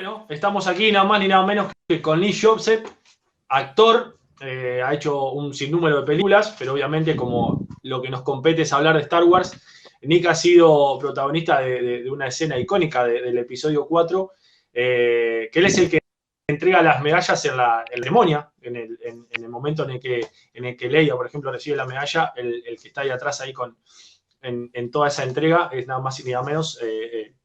Bueno, estamos aquí nada más ni nada menos que con Lee Jobset, actor, ha hecho un sinnúmero de películas, pero obviamente como lo que nos compete es hablar de Star Wars, Nick ha sido protagonista de una escena icónica del episodio 4, que él es el que entrega las medallas en la ceremonia, en el momento en el que Leia, por ejemplo, recibe la medalla, el que está ahí atrás ahí en toda esa entrega es nada más y nada menos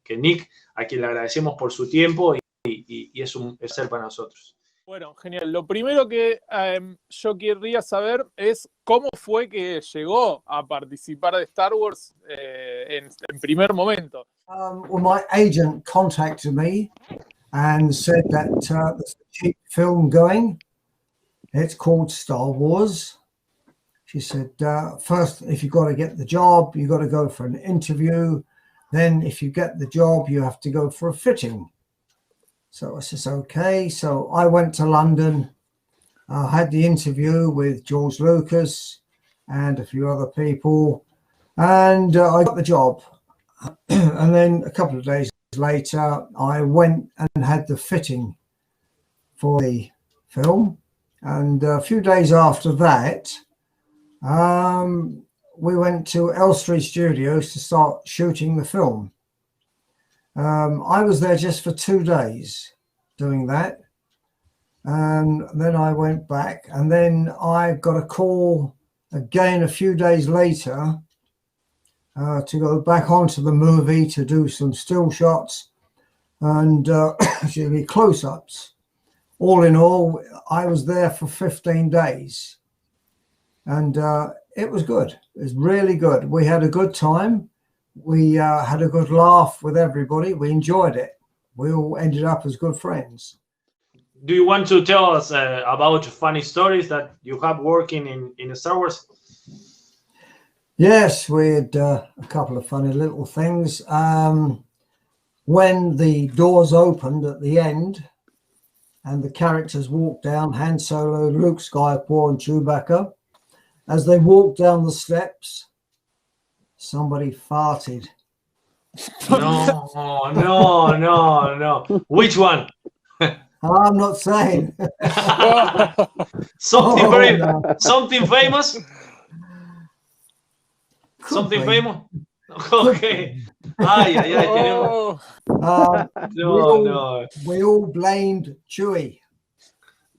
que Nick, a quien le agradecemos por su tiempo y es un placer para nosotros. Bueno, genial. Lo primero que yo querría saber es cómo fue que llegó a participar de Star Wars en primer momento. Well, my agent contacted me and said that there's a cheap film going. It's called Star Wars. She said, first, if you've got to get the job, you've got to go for an interview. Then if you get the job, you have to go for a fitting. So I says, okay. So I went to London, had the interview with George Lucas and a few other people, and I got the job. And then a couple of days later, I went and had the fitting for the film. And a few days after that, we went to Elstree Studios to start shooting the film. I was there just for 2 days doing that. And then I went back, and then I got a call again a few days later to go back onto the movie to do some still shots and actually close-ups. All in all, I was there for 15 days. And it was good. It was really good. We had a good time. We had a good laugh with everybody. We enjoyed it. We all ended up as good friends. Do you want to tell us about funny stories that you have working in Star Wars? Yes, we had a couple of funny little things. When the doors opened at the end and the characters walked down, Han Solo, Luke Skywalker and Chewbacca, as they walked down the steps, somebody farted. No. Which one? I'm not saying. Something famous? Could Something be. famous? Okay. Tenemos. No. We all blamed Chewie.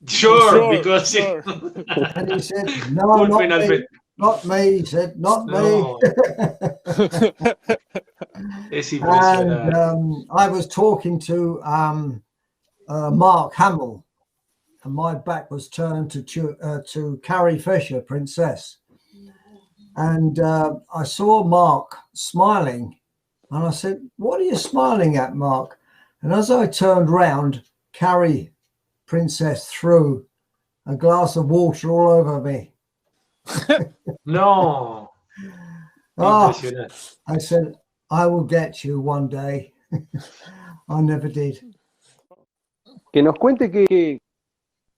Sure, because sure. And he said, no, not me. He said, not me. Es impresionante. And I was talking to Mark Hamill, and my back was turned to Carrie Fisher, Princess. And I saw Mark smiling, and I said, what are you smiling at, Mark? And as I turned round, Carrie Princess threw a glass of water all over me. No. I said, I will get you one day. I never did. Que nos cuente qué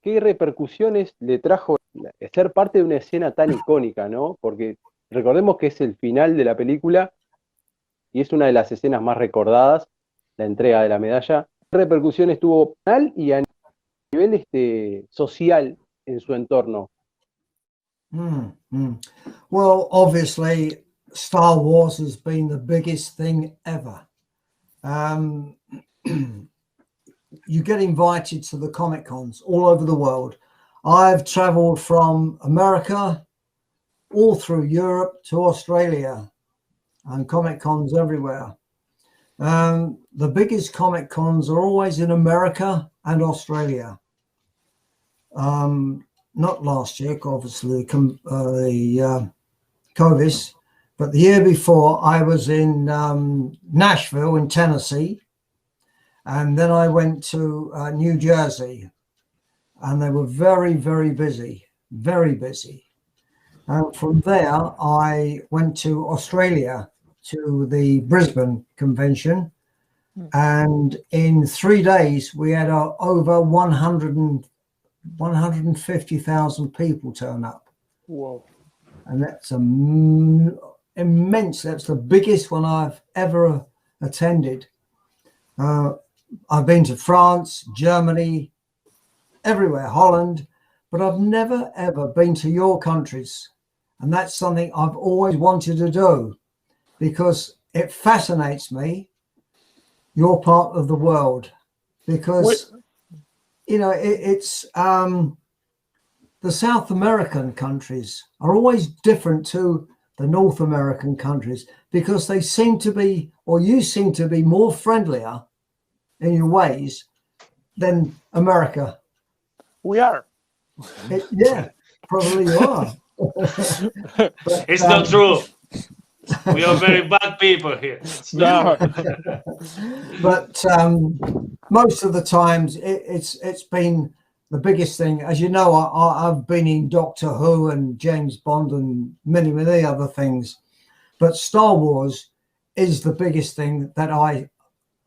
repercusiones le trajo ser parte de una escena tan icónica, ¿no? Porque recordemos que es el final de la película y es una de las escenas más recordadas, la entrega de la medalla. ¿Qué repercusiones tuvo personal y a nivel social en su entorno? Well, obviously, Star Wars has been the biggest thing ever. You get invited to the Comic Cons all over the world. I've traveled from America all through Europe to Australia and Comic Cons everywhere. The biggest Comic Cons are always in America and Australia. Not last year, obviously, the COVID, but the year before I was in Nashville in Tennessee, and then I went to New Jersey, and they were very, very busy, very busy. And from there, I went to Australia to the Brisbane convention, and in 3 days we had over 150,000 people turn up. Whoa. And that's immense. That's the biggest one I've ever attended. I've been to France, Germany, everywhere, Holland, but I've never, ever been to your countries. And that's something I've always wanted to do because it fascinates me, your part of the world, because, it's the South American countries are always different to the North American countries because they seem to be, or you seem to be more friendlier in your ways than America. We are. Yeah, probably you are. But, it's not true. We are very bad people here. No. But most of the times it's been the biggest thing. As you know, I've been in Doctor Who and James Bond and many, many other things. But Star Wars is the biggest thing that I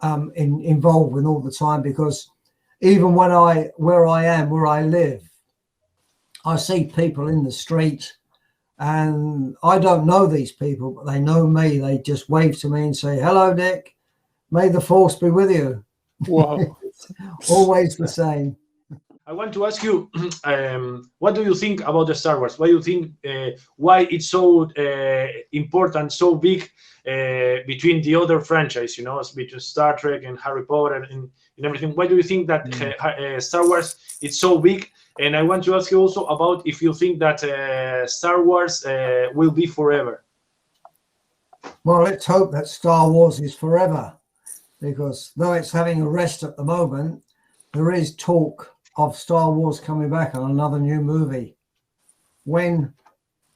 am involved with all the time, because even where I live, I see people in the street and I don't know these people, but they know me. They just wave to me and say, "Hello, Nick. May the force be with you." Wow. It's always the same. I want to ask you, what do you think about the Star Wars? Why do you think why it's so important, so big between the other franchise? Between Star Trek and Harry Potter and everything. Why do you think that Star Wars is so big? And I want to ask you also about if you think that Star Wars will be forever. Well, let's hope that Star Wars is forever, because though it's having a rest at the moment, there is talk of Star Wars coming back on another new movie. When?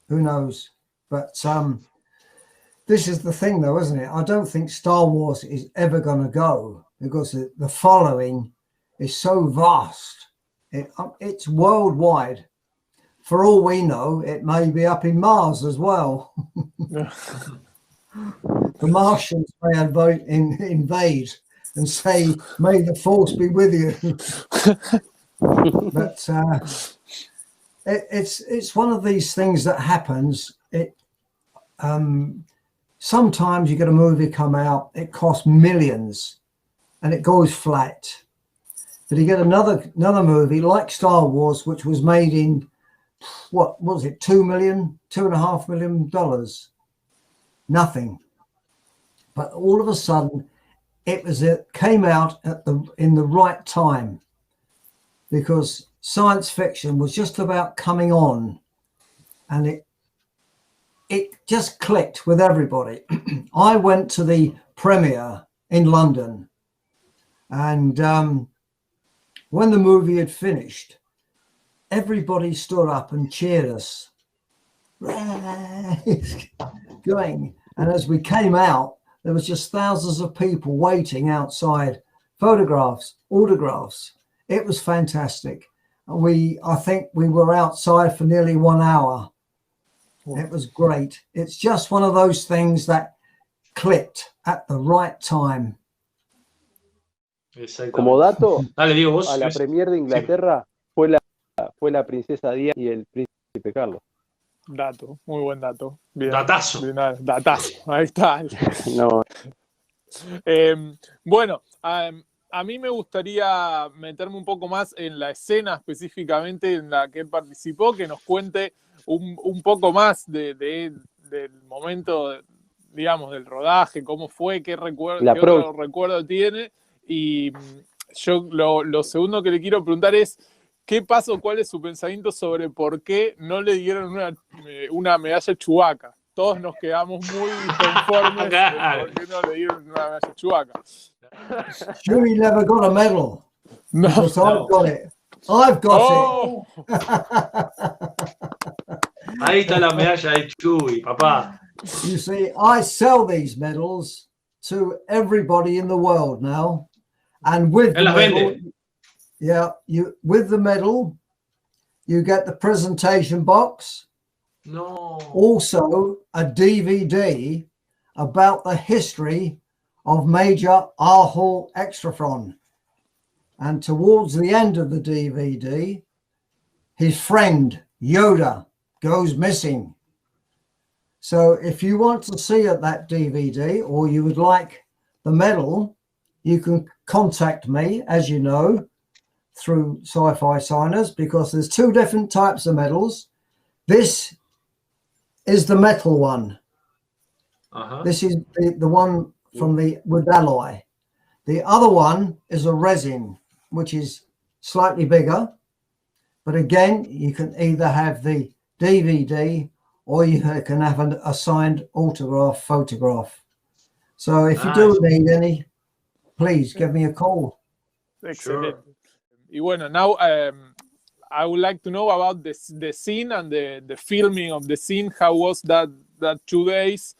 Who knows? But this is the thing, though, isn't it? I don't think Star Wars is ever going to go, because the following is so vast. It's worldwide. For all we know, it may be up in Mars as well. The Martians may invade and say, "May the force be with you." But it's one of these things that happens. Sometimes you get a movie come out, it costs millions and it goes flat. But you get another movie like Star Wars, which was made in, what was it, $2.5 million? Nothing. But all of a sudden, it came out in the right time, because science fiction was just about coming on, and it just clicked with everybody. I went to the premiere in London, and when the movie had finished, everybody stood up and cheered us. Going. And as we came out, there was just thousands of people waiting outside, photographs, autographs. It was fantastic. I think we were outside for nearly 1 hour. It was great. It's just one of those things that clicked at the right time. Como dato, Dale, Diego, vos, a la premier de Inglaterra fue la princesa Diana y el príncipe Carlos. Dato, muy buen dato. Bien, Datazo. bien, datazo, ahí está. No. Bueno, a mí me gustaría meterme un poco más en la escena específicamente en la que él participó, que nos cuente un poco más del momento, digamos, del rodaje, cómo fue, qué otro recuerdo tiene. Y yo lo segundo que le quiero preguntar es, ¿qué pasó? ¿Cuál es su pensamiento sobre por qué no le dieron una medalla Chewbacca? Todos nos quedamos muy conformes de por qué no le dieron una medalla Chewbacca. Chewie never got a medal. No. Because I've got it. I've got it. Ahí está la medalla de Chewie, papá. You see, I sell these medals to everybody in the world now. And with the medal, with the medal, you get the presentation box. No. Also, a DVD about the history of Major Arhul Hextrophon. And towards the end of the DVD, his friend Yoda goes missing. So if you want to see that DVD, or you would like the medal, you can contact me, as you know, through Sci-Fi Signers, because there's two different types of medals. This is the metal one. This is the one from the wood alloy. The other one is a resin, which is slightly bigger. But again, you can either have the DVD or you can have a signed autograph photograph. So if you do need any, please give me a call. Excellent. Y bueno, now I would like to know about the scene and the filming of the scene. How was that 2 days?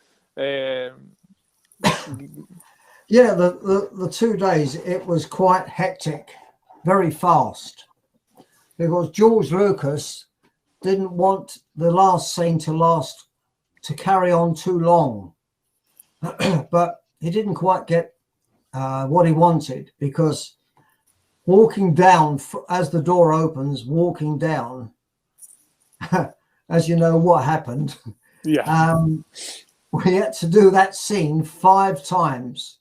Yeah, the 2 days, it was quite hectic, very fast, because George Lucas didn't want the last scene to carry on too long. But he didn't quite get what he wanted, because walking down, as the door opens, walking down, as you know what happened. Yeah. We had to do that scene 5 times.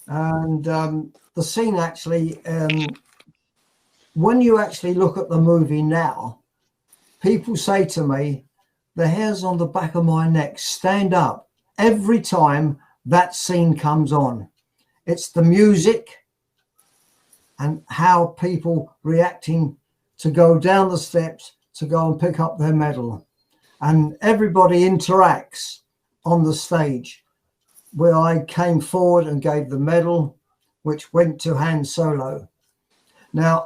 And the scene actually, when you actually look at the movie now, people say to me, the hairs on the back of my neck stand up every time that scene comes on. It's the music and how people reacting to go down the steps to go and pick up their medal. And everybody interacts on the stage, where I came forward and gave the medal, which went to Han Solo. Now,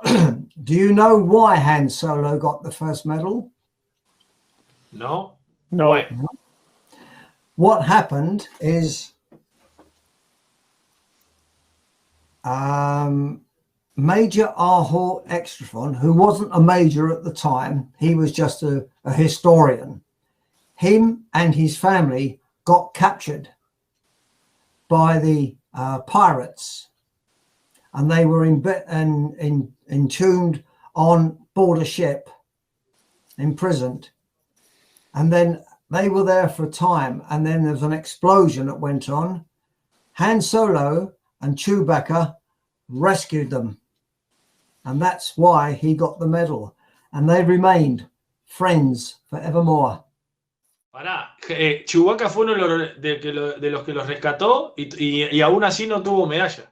do you know why Han Solo got the first medal? No. No. What happened is Major Arhul Hextrophon, who wasn't a major at the time, he was just a historian. Him and his family got captured by the pirates, and they were entombed on board a ship, imprisoned. And then they were there for a time, and then there was an explosion that went on. Han Solo and Chewbacca rescued them, and that's why he got the medal, and they remained friends forevermore. Pará, Chewbacca fue uno de los que los rescató y aún así no tuvo medalla.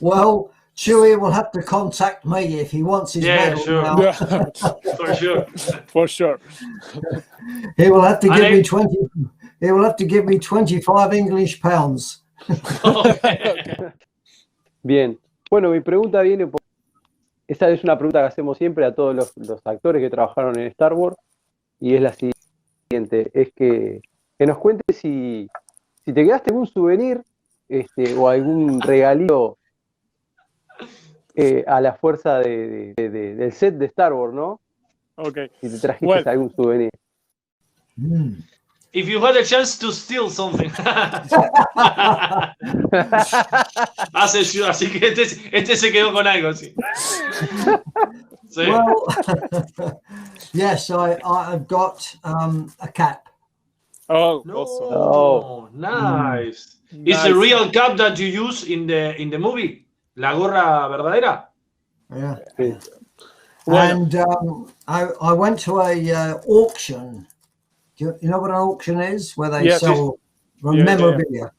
Well, Chewie will have to contact me if he wants his medal. Sure. Now. For sure. For sure. He will have to give me 20. He will have to give me 25 English pounds. Okay. Bien. Bueno, mi pregunta viene por... Esta es una pregunta que hacemos siempre a todos los actores que trabajaron en Star Wars, y es la siguiente. Es que nos cuentes si te quedaste algún souvenir o algún regalito a la fuerza del set de Star Wars, ¿no? Okay. Si te trajiste algún souvenir. If you had a chance to steal something. Así que este se quedó con algo, sí. Sí. Well, yes, I've got a cap. Oh, No, awesome. Oh. Nice. Nice. Is the real cap that you use in the movie? La gorra verdadera? Yeah. Sí. And I went to a auction. Do you know what an auction is? Where they sell memorabilia.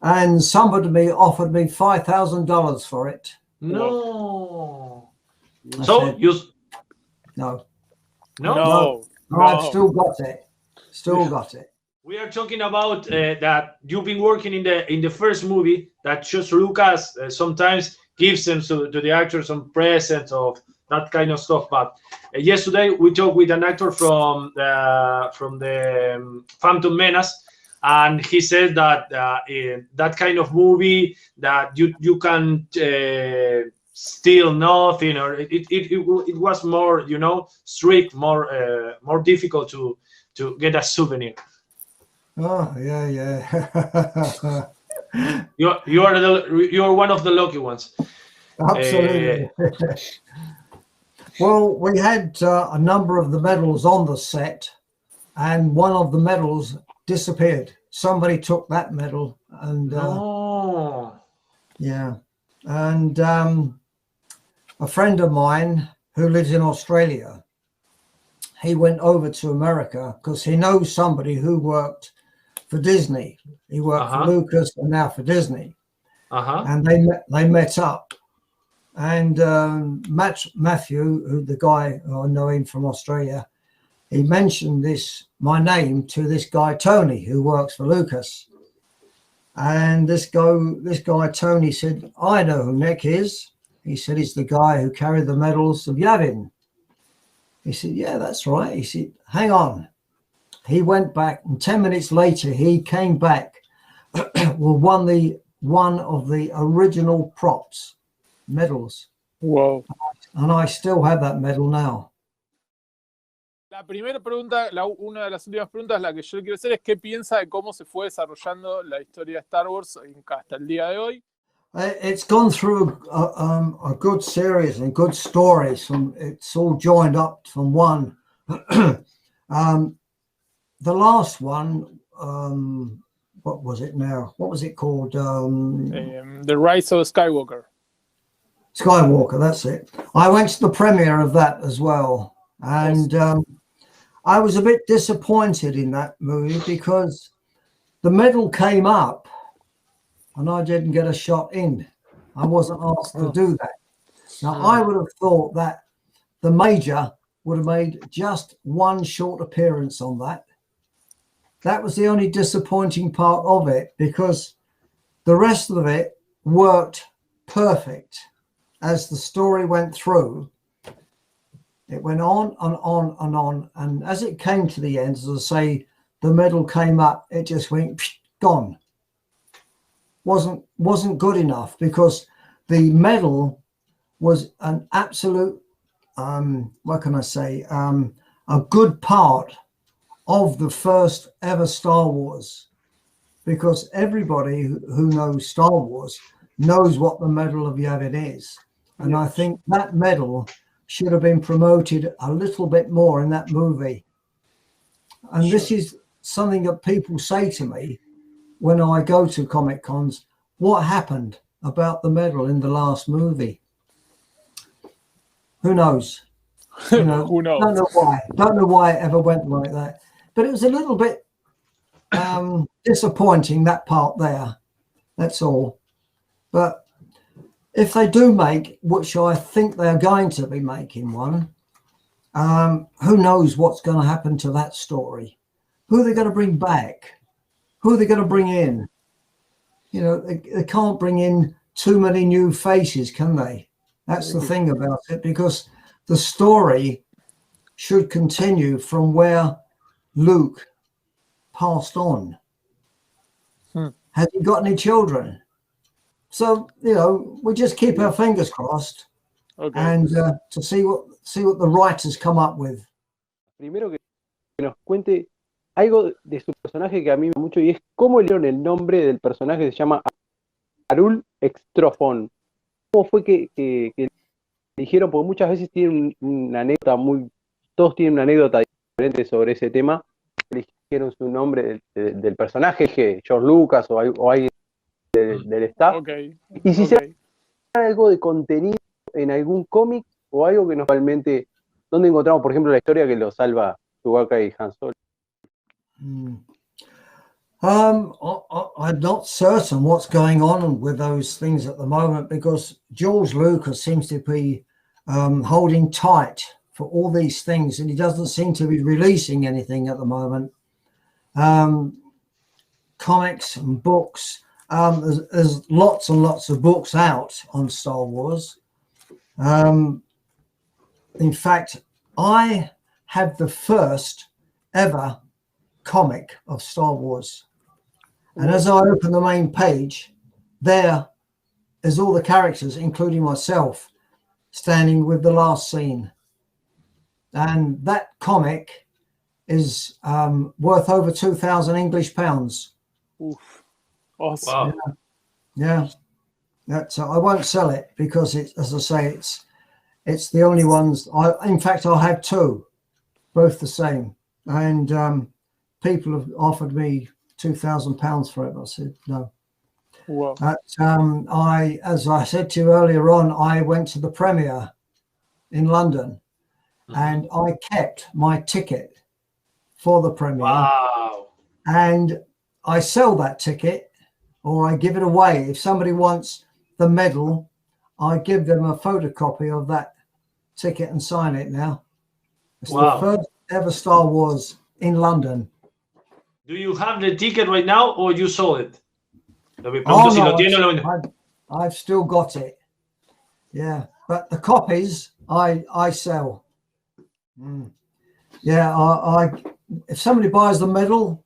And somebody offered me $5,000 for it. No. I So said, you no. No. I've still got it. Still got it. We are talking about that you've been working in the first movie that George Lucas sometimes gives them to the actors some presents of that kind of stuff. But yesterday we talked with an actor from the Phantom Menace, and he said that in that kind of movie that you can steal nothing, or it was more, strict, more difficult to get a souvenir. Oh, yeah. You're one of the lucky ones. Absolutely. Well, we had a number of the medals on the set, and one of the medals disappeared. Somebody took that medal, and Yeah. And a friend of mine who lives in Australia, he went over to America because he knows somebody who worked for Disney. He worked for Lucas and now for Disney. And they met up. And Matthew, who the guy who I know him from Australia, he mentioned my name to this guy Tony, who works for Lucas. And this guy Tony said, "I know who Nick is." He said, "He's the guy who carried the medals of Yavin." He said, "Yeah, that's right." He said, "Hang on." He went back, and 10 minutes later, he came back with one of the original props medals. Wow. And I still have that medal now. La primera pregunta, una de las últimas preguntas, la que yo quiero hacer es ¿qué piensa de cómo se fue desarrollando la historia de Star Wars hasta el día de hoy? It's gone through a good series and good stories. It's all joined up from one. The last one, what was it now? What was it called? The Rise of Skywalker. Skywalker, that's it. I went to the premiere of that as well. And I was a bit disappointed in that movie because the medal came up and I didn't get a shot in. I wasn't asked to do that. Now, I would have thought that the Major would have made just one short appearance on that. That was the only disappointing part of it because the rest of it worked perfect. As the story went through, it went on and on and on. And as it came to the end, as I say, the medal came up, it just went gone. Wasn't good enough because the medal was an absolute, what can I say, a good part of the first ever Star Wars, because everybody who knows Star Wars knows what the Medal of Yavin is. And I think that medal should have been promoted a little bit more in that movie. And this is something that people say to me when I go to Comic Cons. What happened about the medal in the last movie? Who knows? You know, Who knows? Don't know why it ever went like that. But it was a little bit disappointing, that part there. That's all. But if they do make, which I think they're going to be making one, who knows what's going to happen to that story? Who are they going to bring back? Who are they going to bring in? You know, they can't bring in too many new faces, can they? That's the thing about it, because the story should continue from where Luke passed on. Has he got any children? So, you know, we just keep our fingers crossed and to see what the writers come up with. Primero que nos cuente algo de su personaje que a mí me gusta mucho y es cómo le dieron el nombre del personaje que se llama Arhul Hextrophon. ¿Cómo fue que dijeron? Porque muchas veces tienen una anécdota todos tienen una anécdota diferente sobre ese tema. Eligieron su nombre del personaje, que George Lucas o alguien del staff. Y si se algo de contenido en algún cómic o algo que nos realmente, ¿dónde encontramos, por ejemplo, la historia que lo salva Chewbacca y Han Solo? I'm not certain what's going on with those things at the moment, because George Lucas seems to be holding tight for all these things, and he doesn't seem to be releasing anything at the moment. Comics and books. There's lots and lots of books out on Star Wars. In fact, I have the first ever comic of Star Wars. And as I open the main page, there is all the characters, including myself, standing with the last scene. And that comic is worth over 2,000 English pounds. Oof. Awesome. Wow. Yeah. That's I won't sell it because it's, as I say, it's the only ones. In fact, I have two, both the same. And people have offered me £2,000 for it. I said no. Wow. As I said to you earlier on, I went to the premiere in London, and I kept my ticket for the premiere. Wow. And I sell that ticket, or I give it away. If somebody wants the medal, I give them a photocopy of that ticket and sign it now. It's Wow. the first ever Star Wars in London. Do you have the ticket right now, or you sold it? Oh, no, I've still got it. Yeah, but the copies I sell. Yeah, I if somebody buys the medal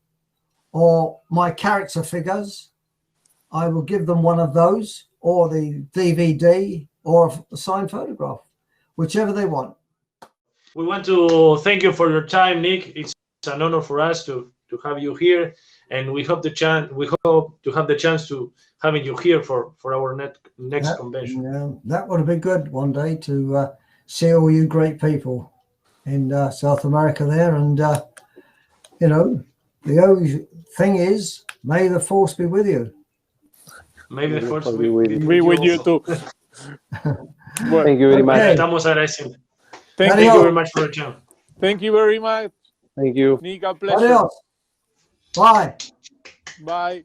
or my character figures, I will give them one of those, or the DVD, or a signed photograph, whichever they want. We want to thank you for your time, Nick. It's an honor for us to have you here, and we hope to have the chance to having you here for our next convention. Yeah, that would have been good one day to see all you great people in South America there. And you know, the only thing is, may the force be with you. Maybe the force be with you too. Well, thank you very much. Estamos agradecidos. Thank you very much for your time. Thank you very much. Thank you. Nick, a pleasure. Adios. Bye. Bye.